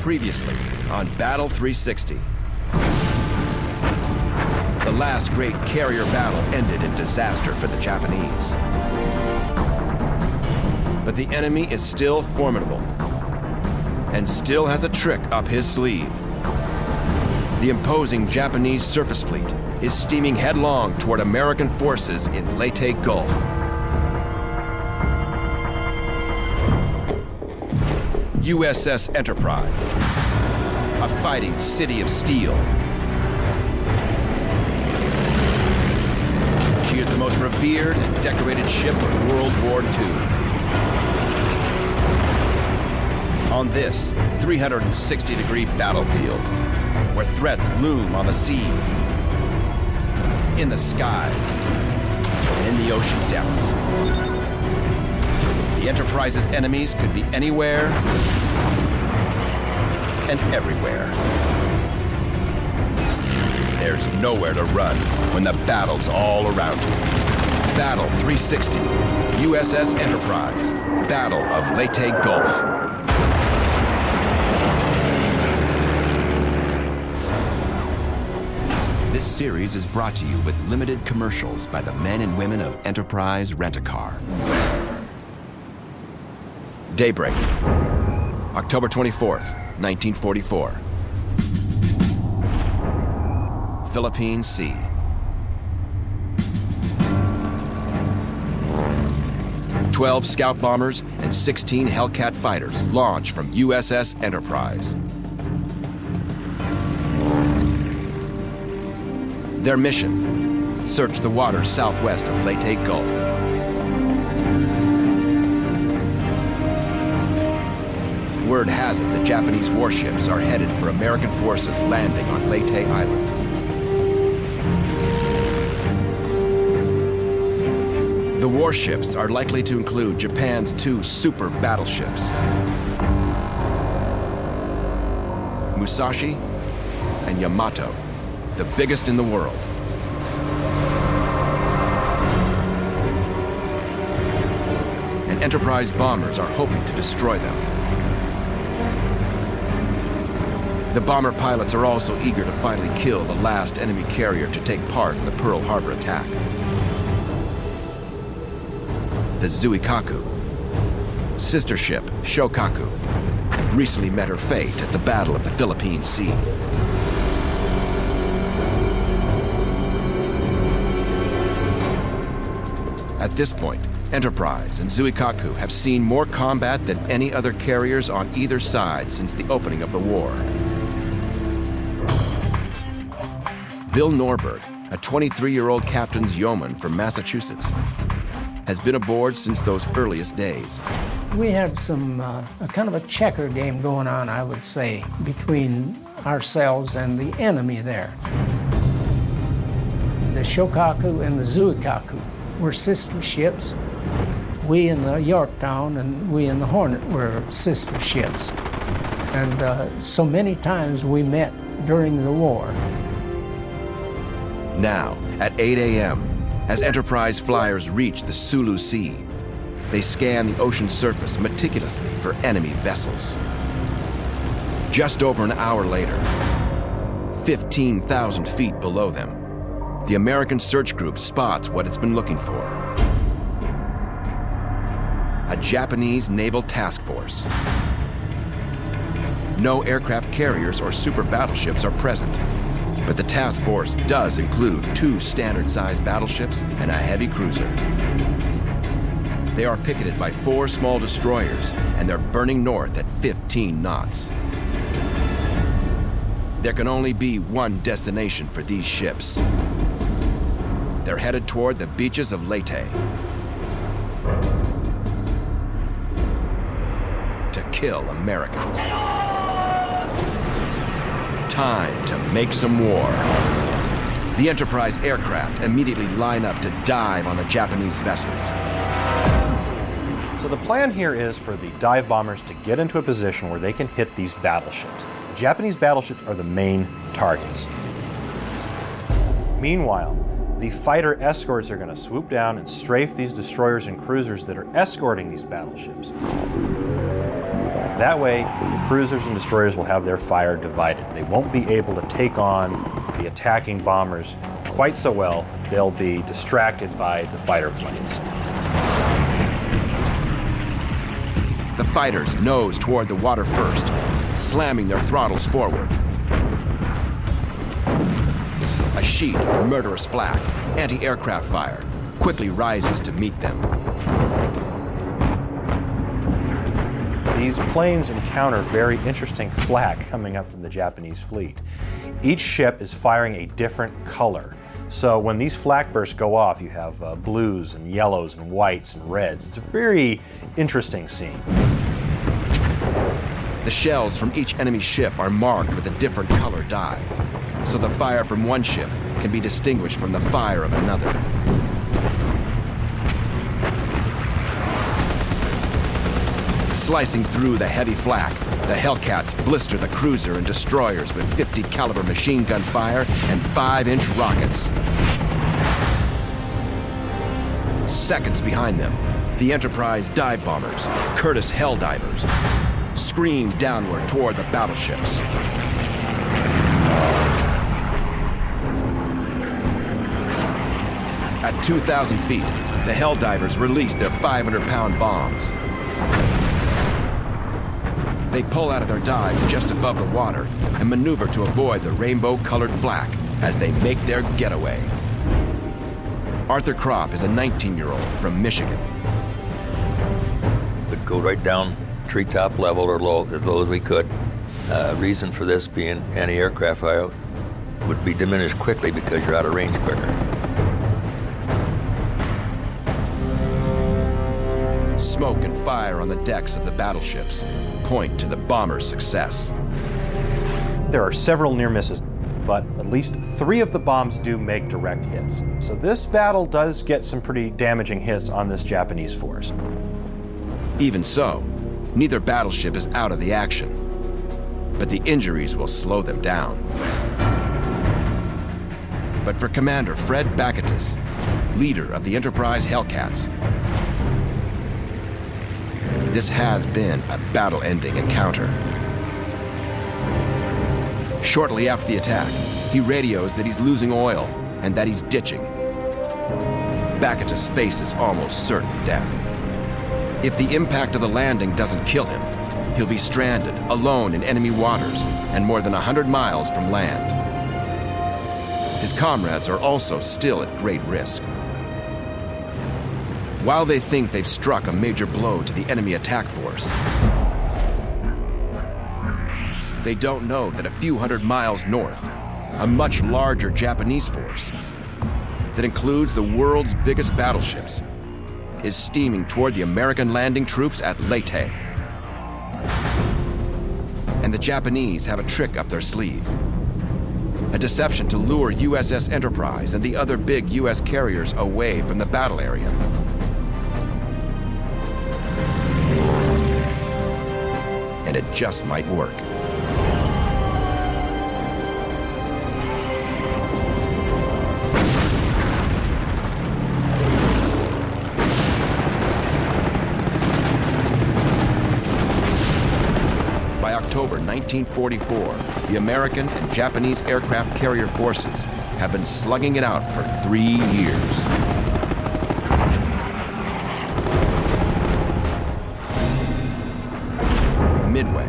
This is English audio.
Previously on Battle 360. The last great carrier battle ended in disaster for the Japanese. But the enemy is still formidable and still has a trick up his sleeve. The imposing Japanese surface fleet is steaming headlong toward American forces in Leyte Gulf. USS Enterprise, a fighting city of steel. She is the most revered and decorated ship of World War II. On this 360-degree battlefield, where threats loom on the seas, in the skies, and in the ocean depths, the Enterprise's enemies could be anywhere and everywhere. There's nowhere to run when the battle's all around you. Battle 360, USS Enterprise, Battle of Leyte Gulf. This series is brought to you with limited commercials by the men and women of Enterprise Rent-A-Car. Daybreak, October 24th, 1944. Philippine Sea. "12 scout bombers and 16 Hellcat fighters launch from USS Enterprise. Their mission: search the waters southwest of Leyte Gulf. Word has it the Japanese warships are headed for American forces landing on Leyte Island. The warships are likely to include Japan's 2 super battleships, Musashi and Yamato, the biggest in the world. And Enterprise bombers are hoping to destroy them. The bomber pilots are also eager to finally kill the last enemy carrier to take part in the Pearl Harbor attack. The Zuikaku, sister ship Shokaku, recently met her fate at the Battle of the Philippine Sea. At this point, Enterprise and Zuikaku have seen more combat than any other carriers on either side since the opening of the war. Bill Norberg, a 23-year-old captain's yeoman from Massachusetts, has been aboard since those earliest days. We have some a kind of a checker game going on, I would say, between ourselves and the enemy there. The Shokaku and the Zuikaku were sister ships. We in the Yorktown and we in the Hornet were sister ships. And so many times we met during the war. Now, at 8 a.m., as Enterprise flyers reach the Sulu Sea, they scan the ocean surface meticulously for enemy vessels. Just over an hour later, 15,000 feet below them, the American search group spots what it's been looking for: a Japanese naval task force. No aircraft carriers or super battleships are present, but the task force does include 2 standard-sized battleships and a heavy cruiser. They are picketed by 4 small destroyers, and they're burning north at 15 knots. There can only be one destination for these ships. They're headed toward the beaches of Leyte to kill Americans. Time to make some war. The Enterprise aircraft immediately line up to dive on the Japanese vessels. So the plan here is for the dive bombers to get into a position where they can hit these battleships. The Japanese battleships are the main targets. Meanwhile, the fighter escorts are going to swoop down and strafe these destroyers and cruisers that are escorting these battleships. That way, the cruisers and destroyers will have their fire divided. They won't be able to take on the attacking bombers quite so well. They'll be distracted by the fighter planes. The fighters nose toward the water first, slamming their throttles forward. A sheet of murderous flak, anti-aircraft fire, quickly rises to meet them. These planes encounter very interesting flak coming up from the Japanese fleet. Each ship is firing a different color. So when these flak bursts go off, you have blues and yellows and whites and reds. It's a very interesting scene. The shells from each enemy ship are marked with a different color dye, so the fire from one ship can be distinguished from the fire of another. Slicing through the heavy flak, the Hellcats blister the cruiser and destroyers with 50 caliber machine gun fire and 5-inch rockets. Seconds behind them, the Enterprise dive bombers, Curtiss Helldivers, scream downward toward the battleships. At 2,000 feet, the Helldivers release their 500-pound bombs. They pull out of their dives just above the water and maneuver to avoid the rainbow-colored flak as they make their getaway. Arthur Kropp is a 19-year-old from Michigan. Would go right down treetop level or low, as low as we could. Reason for this being anti-aircraft fire would be diminished quickly because you're out of range quicker. Smoke and fire on the decks of the battleships point to the bomber's success. There are several near misses, but at least 3 of the bombs do make direct hits. So this battle does get some pretty damaging hits on this Japanese force. Even so, neither battleship is out of the action, but the injuries will slow them down. But for Commander Fred Bakatus, leader of the Enterprise Hellcats, this has been a battle-ending encounter. Shortly after the attack, he radios that he's losing oil and that he's ditching. Bakatus faces almost certain death. If the impact of the landing doesn't kill him, he'll be stranded, alone in enemy waters and more than 100 miles from land. His comrades are also still at great risk. While they think they've struck a major blow to the enemy attack force, they don't know that a few hundred miles north, a much larger Japanese force that includes the world's biggest battleships is steaming toward the American landing troops at Leyte. And the Japanese have a trick up their sleeve. A deception to lure USS Enterprise and the other big US carriers away from the battle area. And it just might work. By October 1944, the American and Japanese aircraft carrier forces have been slugging it out for 3 years. Midway,